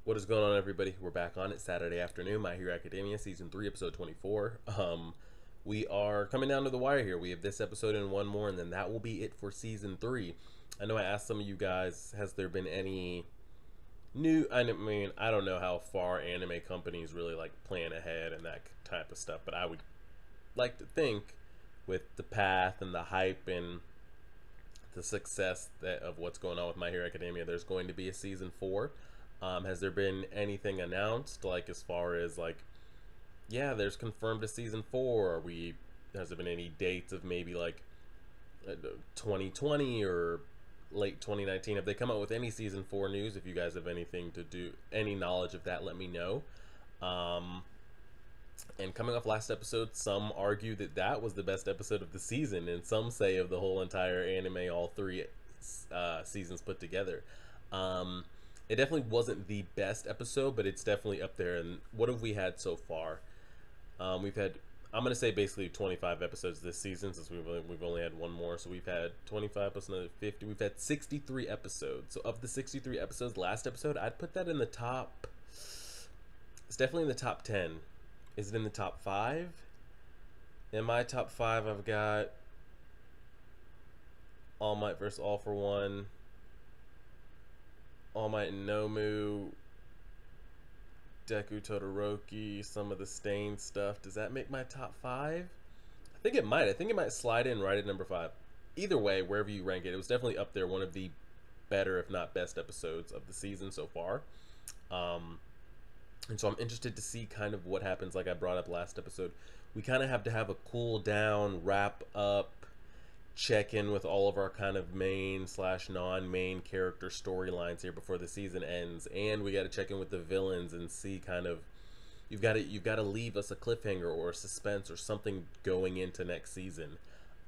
What is going on, everybody? We're back on it Saturday afternoon. My Hero Academia Season 3, Episode 24. We are coming down to the wire here. We have this episode and one more, and then that will be it for Season 3. I know I asked some of you guys, has there been any new... I mean, I don't know how far anime companies really, plan ahead and that type of stuff, but I would like to think with the path and the hype and the success of what's going on with My Hero Academia, there's going to be a Season 4. Has there been anything announced, as far as, yeah, there's confirmed a Season 4? Has there been any dates of maybe, 2020 or late 2019? Have they come out with any Season 4 news? If you guys have anything to do, any knowledge of that, let me know. And coming off last episode, some argue that that was the best episode of the season, and some say of the whole entire anime, all three seasons put together. It definitely wasn't the best episode, but it's definitely up there. And what have we had so far? We've had, I'm going to say basically 25 episodes this season, since we've only had one more. So we've had 25 plus another 50. We've had 63 episodes. So of the 63 episodes, last episode, I'd put that in the top. It's definitely in the top 10. Is it in the top 5? In my top 5, I've got All Might vs. All for One, All Might and Nomu, Deku Todoroki, some of the Stain stuff. Does that make my top 5? I think it might. I think it might slide in right at number 5. Either way, wherever you rank it, it was definitely up there. One of the better, if not best, episodes of the season so far. And so I'm interested to see kind of what happens. Like I brought up last episode, we kind of have to have a cool down, wrap up, check in with all of our kind of main / non-main character storylines here before the season ends, and we got to check in with the villains and see kind of, you've got to leave us a cliffhanger or a suspense or something going into next season.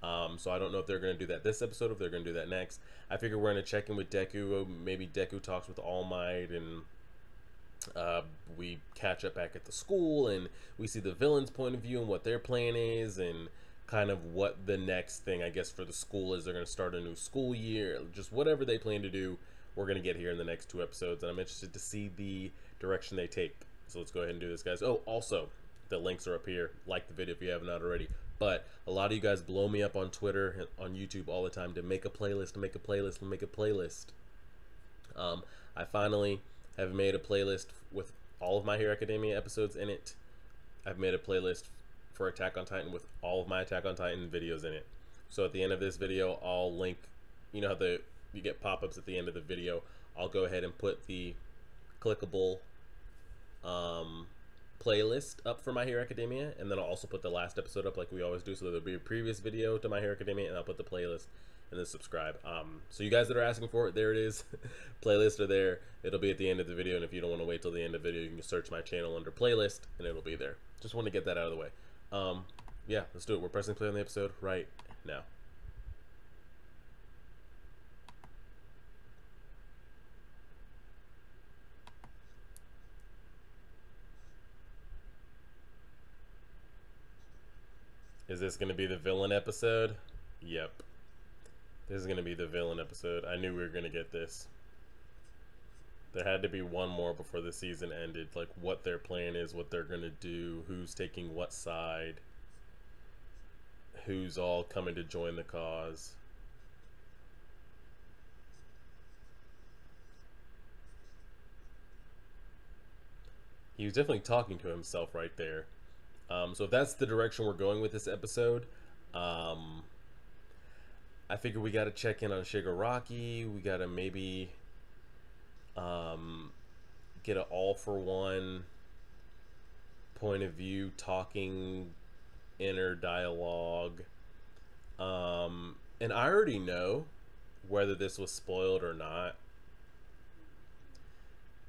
So I don't know if they're going to do that this episode, if they're going to do that next. I figure we're going to check in with Deku. Maybe Deku talks with All Might, and we catch up back at the school, and we see the villains' point of view and what their plan is, and kind of what the next thing, I guess, for the school is. They're going to start a new school year. Just whatever they plan to do, we're going to get here in the next 2 episodes, and I'm interested to see the direction they take. So let's go ahead and do this, guys. Oh, also, the links are up here. Like the video if you haven't already. But a lot of you guys blow me up on Twitter and on YouTube all the time to make a playlist, make a playlist, make a playlist. I finally have made a playlist with all of My Hero Academia episodes in it. I've made a playlist for Attack on Titan with all of my Attack on Titan videos in it. So at the end of this video, I'll link, you know how you get pop-ups at the end of the video. I'll go ahead and put the clickable playlist up for My Hero Academia, and then I'll also put the last episode up like we always do. So there'll be a previous video to My Hero Academia, and I'll put the playlist and then subscribe. So you guys that are asking for it, there it is. Playlists are there. It'll be at the end of the video, and if you don't want to wait till the end of the video, you can search my channel under playlist and it'll be there. Just want to get that out of the way. Yeah, let's do it. We're pressing play on the episode right now. Is this going to be the villain episode? Yep. This is going to be the villain episode. I knew we were going to get this. There had to be one more before the season ended. Like what their plan is, what they're going to do, who's taking what side, who's all coming to join the cause. He was definitely talking to himself right there. So if that's the direction we're going with this episode, I figure we got to check in on Shigaraki. We got to maybe get an all for one point of view, talking, inner dialogue. And I already know whether this was spoiled or not.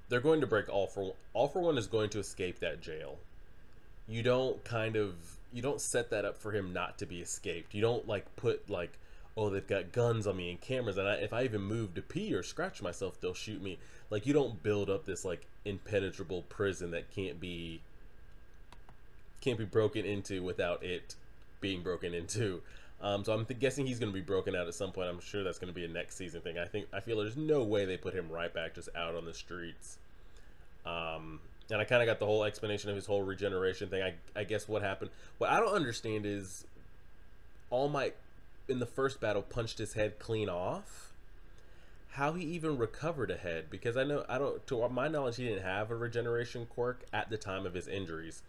They're going to break all for one is going to escape that jail. You don't set that up for him not to be escaped. You don't put oh, they've got guns on me and cameras, and if I even move to pee or scratch myself, they'll shoot me. You don't build up this impenetrable prison that can't be broken into without it being broken into. So I'm guessing he's going to be broken out at some point. I'm sure that's going to be a next season thing. I feel there's no way they put him right back just out on the streets. And I kind of got the whole explanation of his whole regeneration thing. I guess what happened. What I don't understand is All Might in the first battle punched his head clean off. How he even recovered a head? Because I don't, to my knowledge, he didn't have a regeneration quirk at the time of his injuries.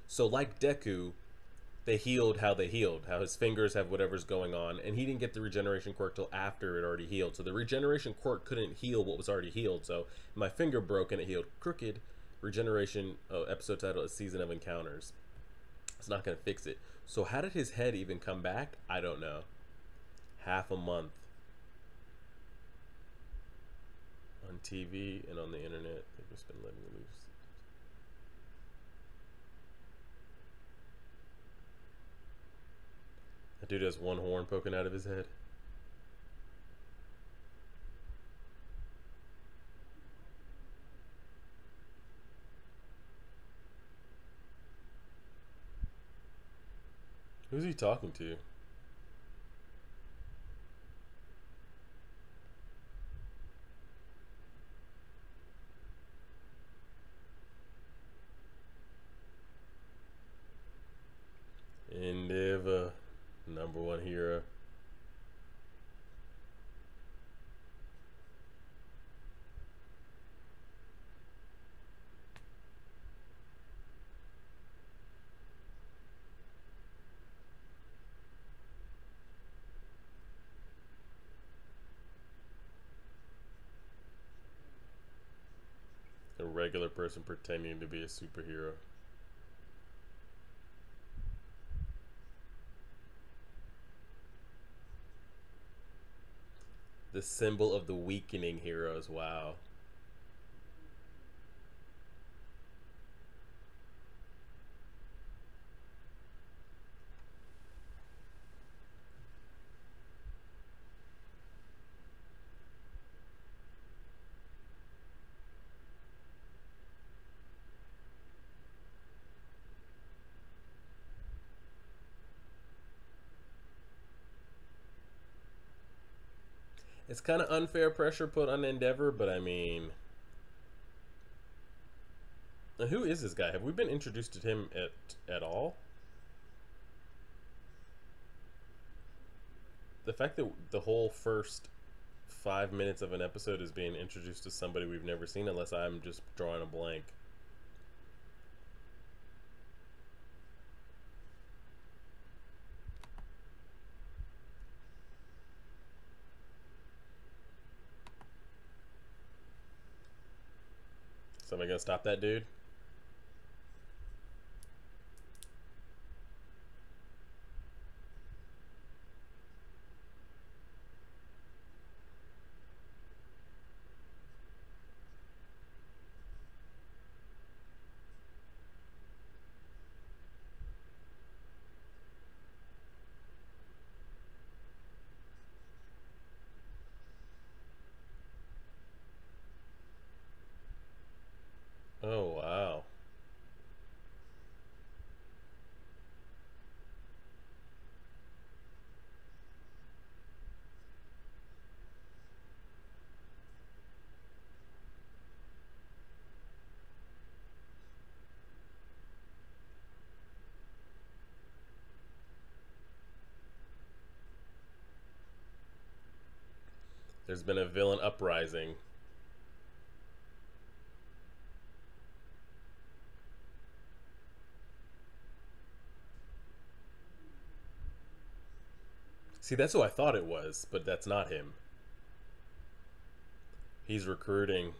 So like Deku, they healed how they healed, how his fingers have whatever's going on, and he didn't get the regeneration quirk till after it already healed. So the regeneration quirk couldn't heal what was already healed. So my finger broke and it healed crooked. Regeneration episode title is Season of Encounters. It's not going to fix it. So how did his head even come back? I don't know. Half a month on TV and on the internet. They've just been letting it loose. That dude has one horn poking out of his head. Who's he talking to? Endeavor, number one hero. A regular person pretending to be a superhero. The symbol of the weakening heroes. Wow. It's kind of unfair pressure put on Endeavor, but I mean, who is this guy? Have we been introduced to him at all? The fact that the whole first 5 minutes of an episode is being introduced to somebody we've never seen, unless I'm just drawing a blank. Somebody gonna stop that dude? Oh, wow. There's been a villain uprising. See, that's who I thought it was, but that's not him. He's recruiting,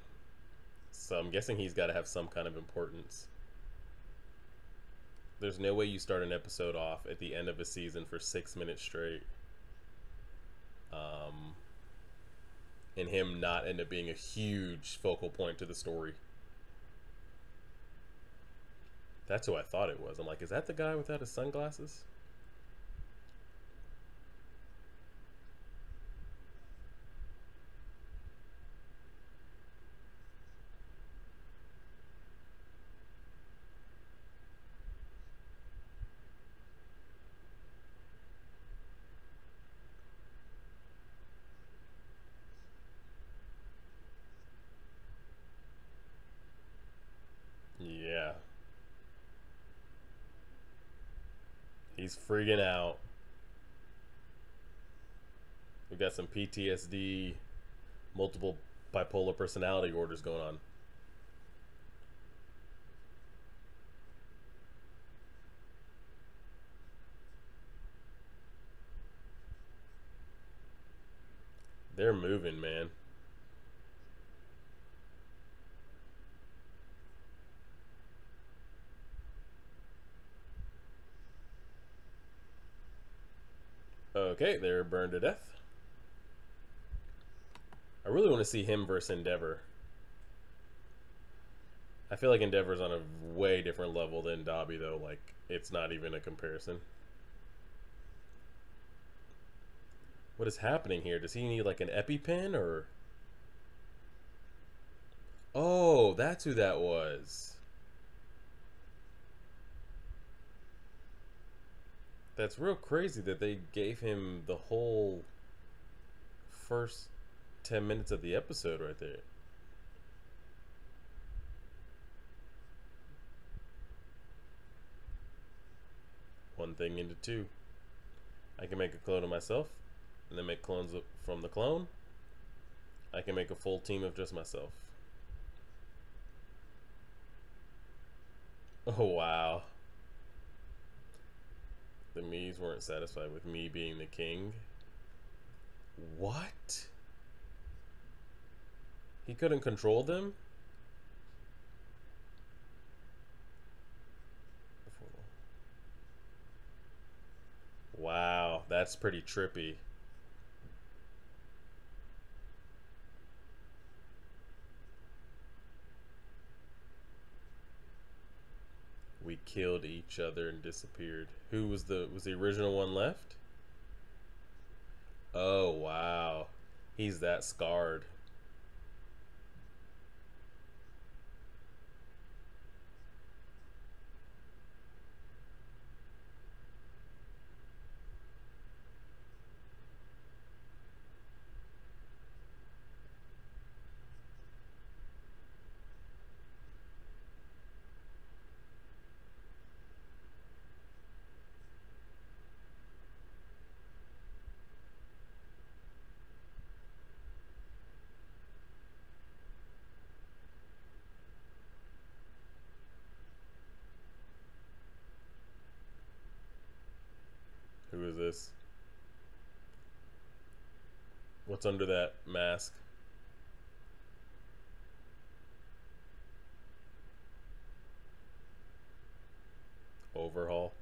so I'm guessing he's got to have some kind of importance. There's no way you start an episode off at the end of a season for 6 minutes straight, um, and him not end up being a huge focal point to the story. That's who I thought it was. I'm like, is that the guy without his sunglasses? He's freaking out. We've got some PTSD, multiple bipolar personality orders going on. They're moving, man. Okay, they're burned to death. I really want to see him versus Endeavor. I feel like Endeavor's on a way different level than Dobby, though. Like, it's not even a comparison. What is happening here? Does he need like an EpiPen or? Oh, that's who that was. That's real crazy that they gave him the whole first 10 minutes of the episode right there. One thing into two. I can make a clone of myself and then make clones from the clone. I can make a full team of just myself. Oh, wow. The Mii's weren't satisfied with me being the king. What? He couldn't control them? Wow, that's pretty trippy. We killed each other and disappeared. Who was the original one left? Oh, wow. He's that scarred. Who is this? What's under that mask? Overhaul.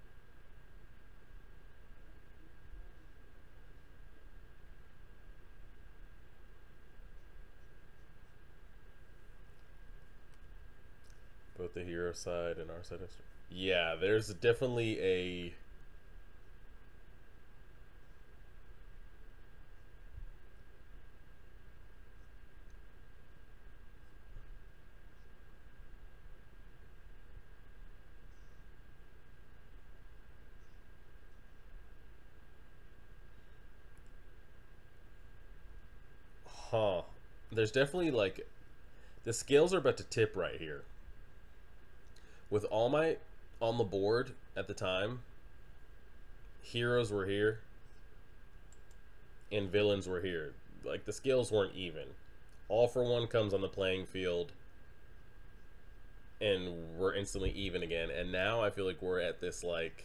Both the hero side and our side. Yeah, there's definitely a. Huh. There's definitely like. The scales are about to tip right here. With All Might on the board at the time, heroes were here and villains were here. Like, the scales weren't even. All for One comes on the playing field and we're instantly even again. And now I feel like we're at this, like,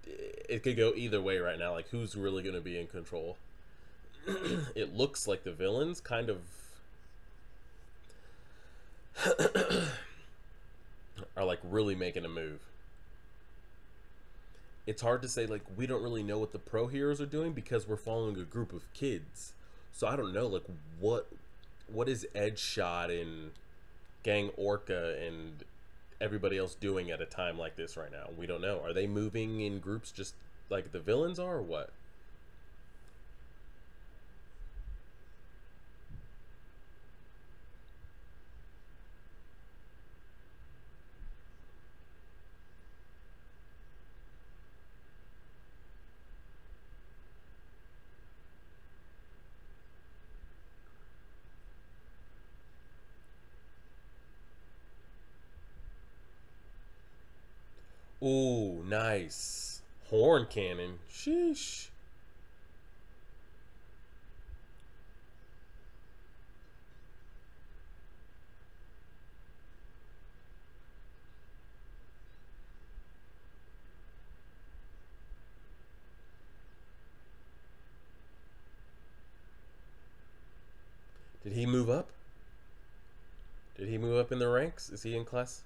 it could go either way right now. Like, who's really going to be in control? It looks like the villains kind of are like really making a move. It's hard to say, like, we don't really know what the pro heroes are doing because we're following a group of kids. So I don't know, like, what is Edge Shot and Gang Orca and everybody else doing at a time like this right now? We don't know. Are they moving in groups just like the villains are, or what? Ooh, nice. Horn cannon. Sheesh. Did he move up? Did he move up in the ranks? Is he in class?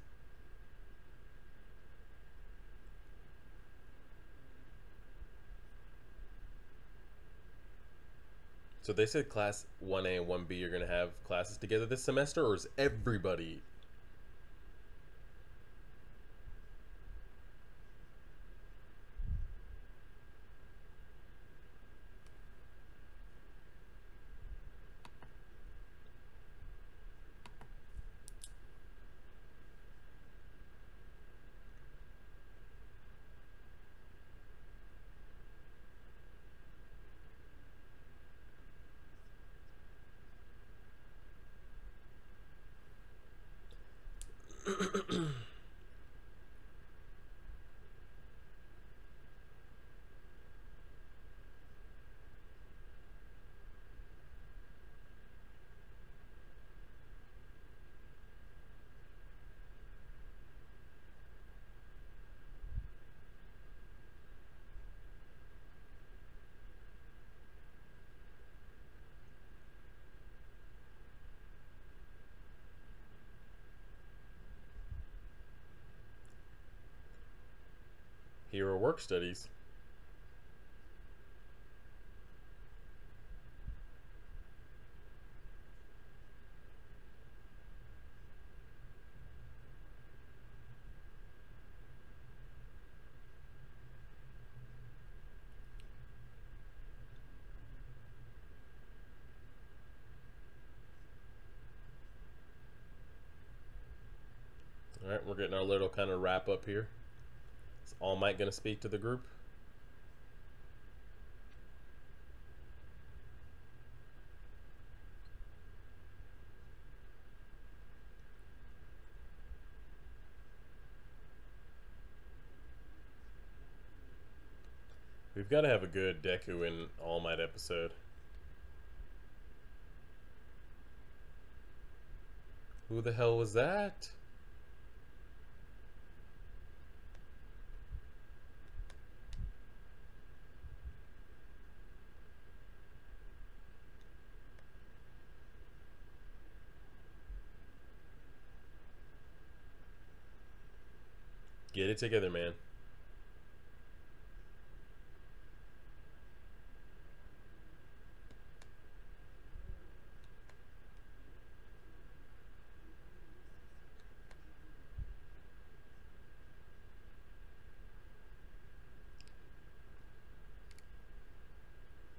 So they said class 1A and 1B are going to have classes together this semester, or is everybody? Hero work studies. All right, we're getting our little kind of wrap up here. Is All Might going to speak to the group? We've got to have a good Deku and All Might episode. Who the hell was that? Get it together, man.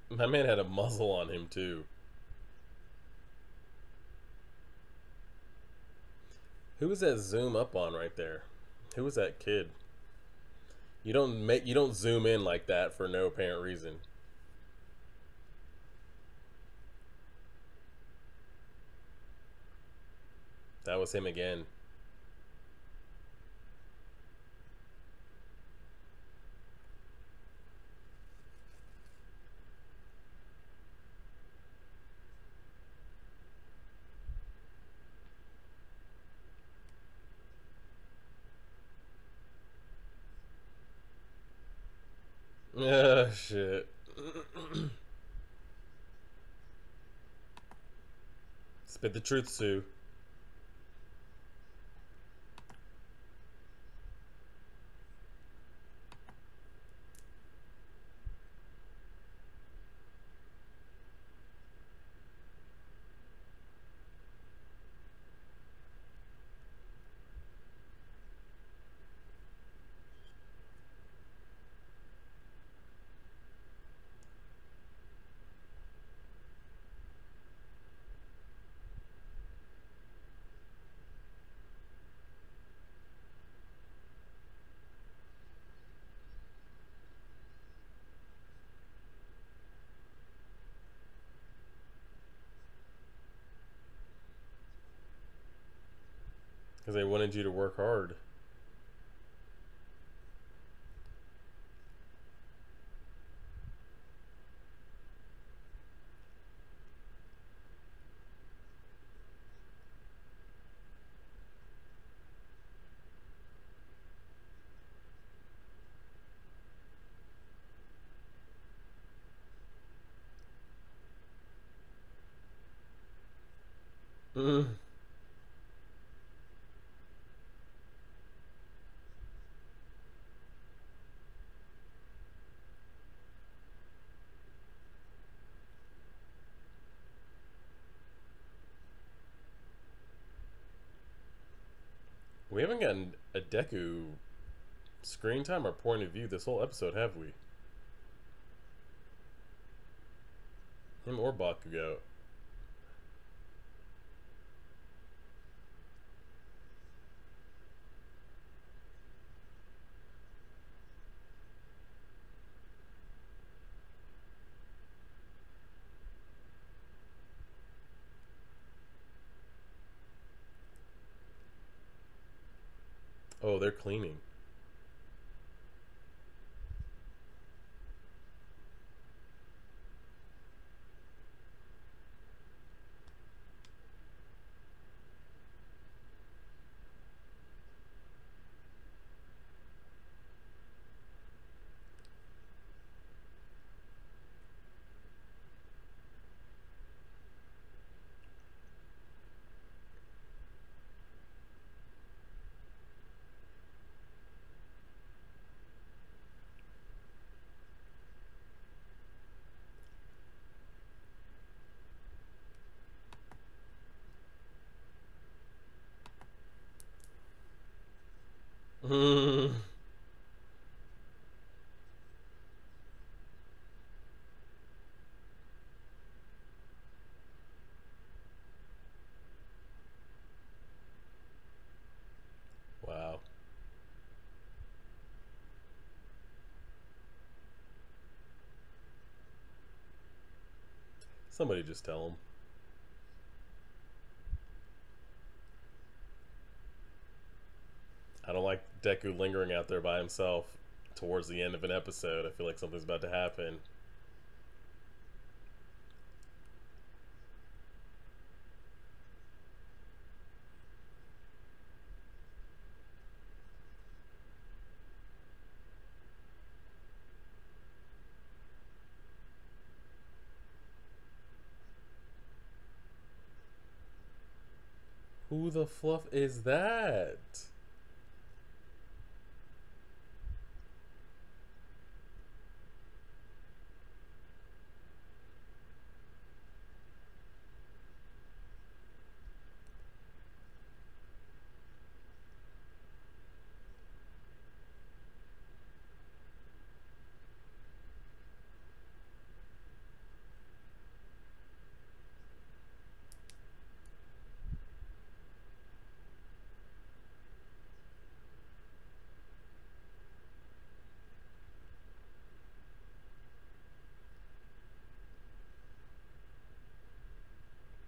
My man had a muzzle on him too. Who was that zoom up on right there? Who was that kid? You don't zoom in like that for no apparent reason. That was him again. Ah, shit. Spit the truth, Sue. Because they wanted you to work hard. Mm. We haven't gotten a Deku screen time or point of view this whole episode, have we? Him or Bakugo. Oh, they're cleaning. Mm. Wow. Somebody just tell him. I don't like Deku lingering out there by himself towards the end of an episode. I feel like something's about to happen. Who the fluff is that?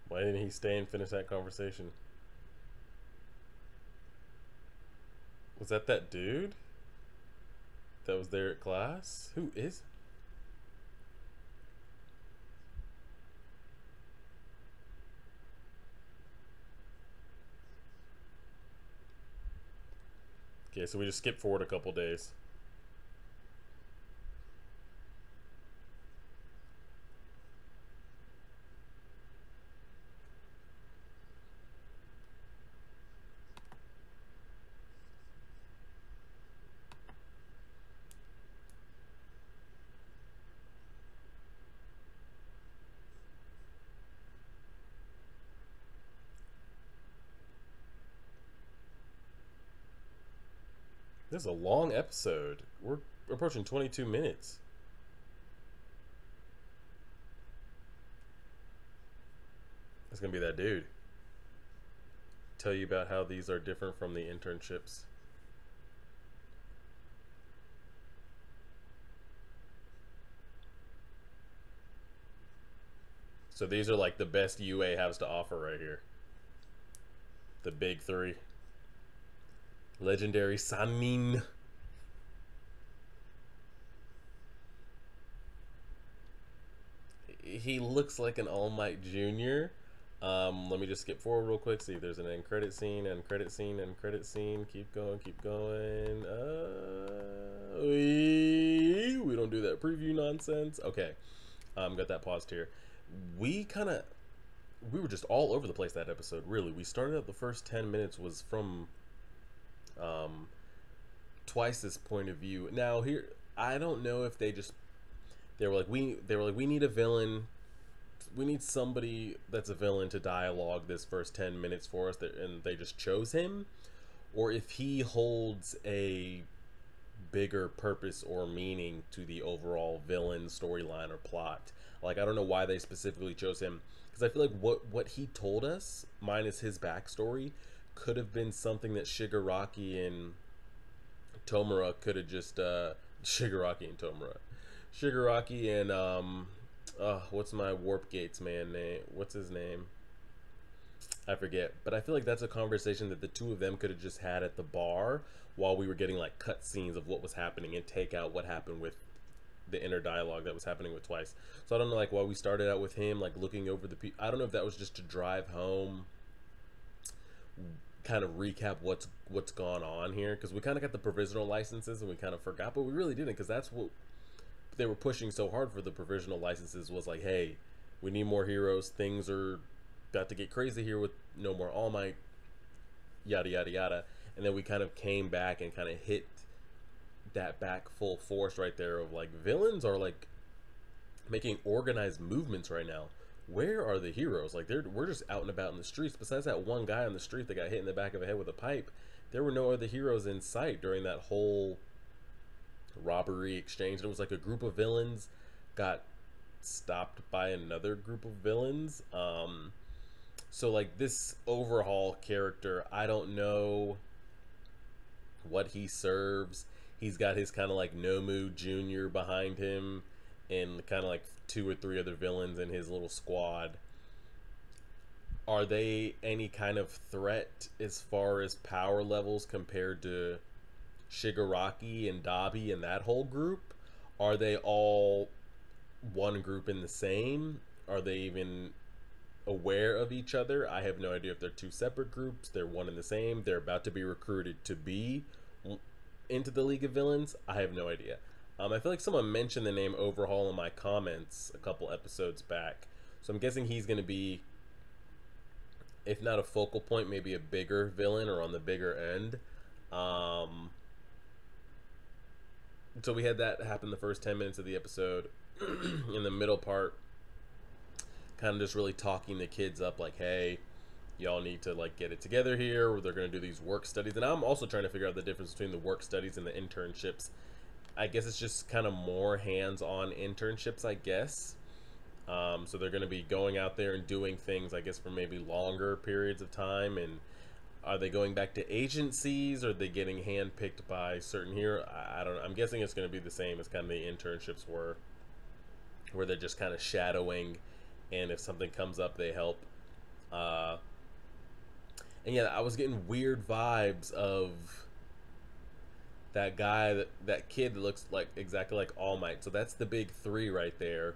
Why didn't he stay and finish that conversation? Was that dude that was there at class? Who is? Okay, so we just skip forward a couple days. This is a long episode. We're approaching 22 minutes. It's gonna be that dude. Tell you about how these are different from the internships. So these are like the best UA has to offer right here. The big three. Legendary Sanin. He looks like an All Might Jr. Let me just skip forward real quick. See if there's an end credit scene, end credit scene, end credit scene. Keep going, keep going. We don't do that preview nonsense. Okay, got that paused here. We kind of we were just all over the place that episode. Really, we started out the first 10 minutes was from um, Twice's point of view. Now here, I don't know if they were like we need a villain. We need somebody that's a villain to dialogue this first 10 minutes for us, and they just chose him, or if he holds a bigger purpose or meaning to the overall villain storyline or plot. Like I don't know why they specifically chose him, because I feel like what he told us, minus his backstory, could have been something that Shigaraki and Tomura could have just Shigaraki and Tomura, Shigaraki and what's my Warp Gates man name? What's his name? I forget, but I feel like that's a conversation that the two of them could have just had at the bar while we were getting like cut scenes of what was happening and take out what happened with the inner dialogue that was happening with Twice. So I don't know like why we started out with him like looking over I don't know if that was just to drive home, kind of recap what's gone on here, because we kind of got the provisional licenses and we kind of forgot, but we really didn't, because that's what they were pushing so hard for. The provisional licenses was like, hey, we need more heroes, things are about to get crazy here with no more All Might, yada yada yada. And then we kind of came back and kind of hit that back full force right there of like, villains are like making organized movements right now. Where are the heroes? Like we're just out and about in the streets. Besides that one guy on the street that got hit in the back of the head with a pipe, there were no other heroes in sight during that whole robbery exchange. It was like a group of villains got stopped by another group of villains. So like this Overhaul character, I don't know what he serves. He's got his kind of like Nomu Jr. behind him and kind of like 2 or 3 other villains in his little squad. Are they any kind of threat as far as power levels compared to Shigaraki and Dabi and that whole group? Are they all one group in the same? Are they even aware of each other? I have no idea if they're 2 separate groups. They're one and the same. They're about to be recruited to be into the League of Villains. I have no idea. I feel like someone mentioned the name Overhaul in my comments a couple episodes back, so I'm guessing he's going to be, if not a focal point, maybe a bigger villain or on the bigger end. So we had that happen the first 10 minutes of the episode. In the middle part, kind of just really talking the kids up like, hey, y'all need to like get it together here, or they're going to do these work studies. And I'm also trying to figure out the difference between the work studies and the internships. I guess it's just kind of more hands-on internships, I guess. So they're going to be going out there and doing things, I guess, for maybe longer periods of time. And are they going back to agencies? Or are they getting handpicked by certain here? I don't know. I'm guessing it's going to be the same as kind of the internships were, where they're just kind of shadowing, and if something comes up, they help. And yeah, I was getting weird vibes of that guy, that kid that looks like exactly like All Might. So that's the big 3 right there.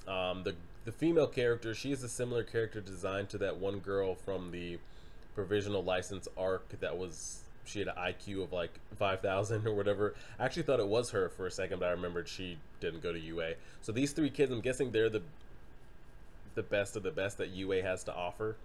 The female character, she is a similar character design to that one girl from the provisional license arc that was, she had an IQ of like 5,000 or whatever. I actually thought it was her for a second, but I remembered she didn't go to UA. So these 3 kids, I'm guessing they're the best of the best that UA has to offer.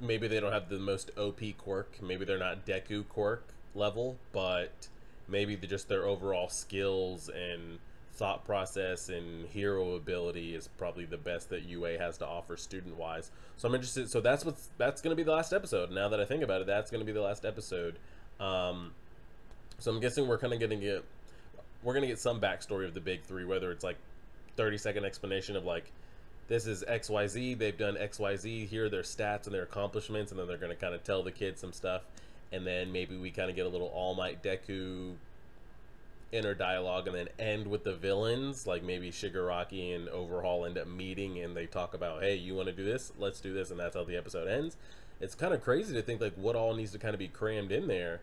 Maybe they don't have the most OP quirk. Maybe they're not deku quirk level, but maybe just their overall skills and thought process and hero ability is probably the best that UA has to offer student wise. So I'm interested. So that's going to be the last episode. Now that I think about it, that's going to be the last episode. So I'm guessing we're going to get some backstory of the big 3, whether it's like 30-second explanation of like, this is XYZ, they've done XYZ, here are their stats and their accomplishments, and then they're going to kind of tell the kids some stuff, and then maybe we kind of get a little All Might Deku inner dialogue, and then end with the villains, like maybe Shigaraki and Overhaul end up meeting, and they talk about, hey, you want to do this? Let's do this, and that's how the episode ends. It's kind of crazy to think like what all needs to kind of be crammed in there.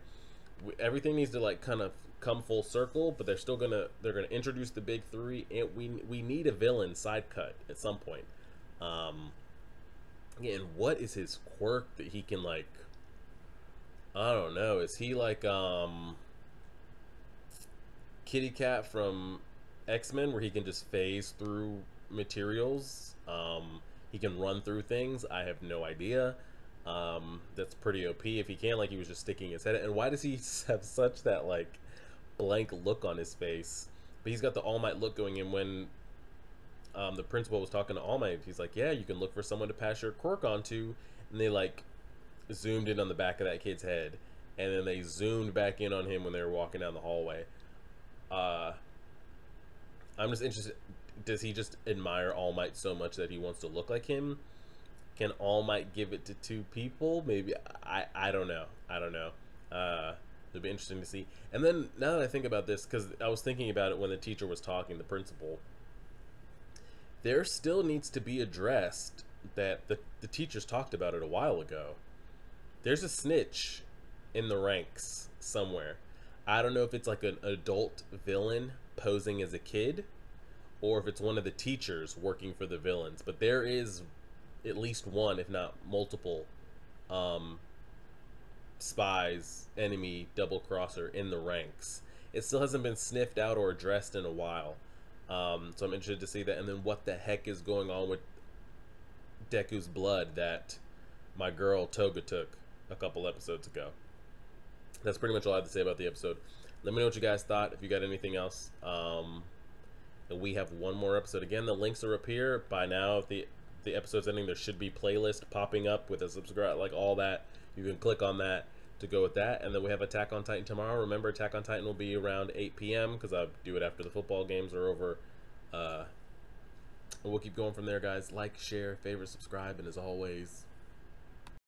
Everything needs to like kind of come full circle, but they're gonna introduce the big 3, and we need a villain side cut at some point. Again, what is his quirk that he can like, I don't know, is he like Kitty Cat from X-Men, where he can just phase through materials. He can run through things. I have no idea. That's pretty OP if he can. Like, he was just sticking his head in. And why does he have such that, like, blank look on his face? But he's got the All Might look going in. When the principal was talking to All Might, he's like, yeah, you can look for someone to pass your quirk onto. And they, like, zoomed in on the back of that kid's head. And then they zoomed back in on him when they were walking down the hallway. I'm just interested, does he just admire All Might so much that he wants to look like him? Can All Might give it to two people? Maybe. I don't know. I don't know. It'll be interesting to see. And then, now that I think about this, because I was thinking about it when the teacher was talking, the principal, there still needs to be addressed that the teachers talked about it a while ago. There's a snitch in the ranks somewhere. I don't know if it's like an adult villain posing as a kid, or if it's one of the teachers working for the villains. But there is at least one, if not multiple, spies, enemy, double crosser in the ranks. It still hasn't been sniffed out or addressed in a while. So I'm interested to see that. And then what the heck is going on with Deku's blood that my girl Toga took a couple episodes ago. That's pretty much all I have to say about the episode. Let me know what you guys thought. If you got anything else, we have one more episode. Again, the links are up here. By now, if the episode's ending, there should be playlist popping up with a subscribe, like all that. You can click on that to go with that. And then we have Attack on Titan tomorrow. Remember, Attack on Titan will be around 8 p.m. because I'll do it after the football games are over. We'll keep going from there, guys. Like, share, favorite, subscribe, and as always,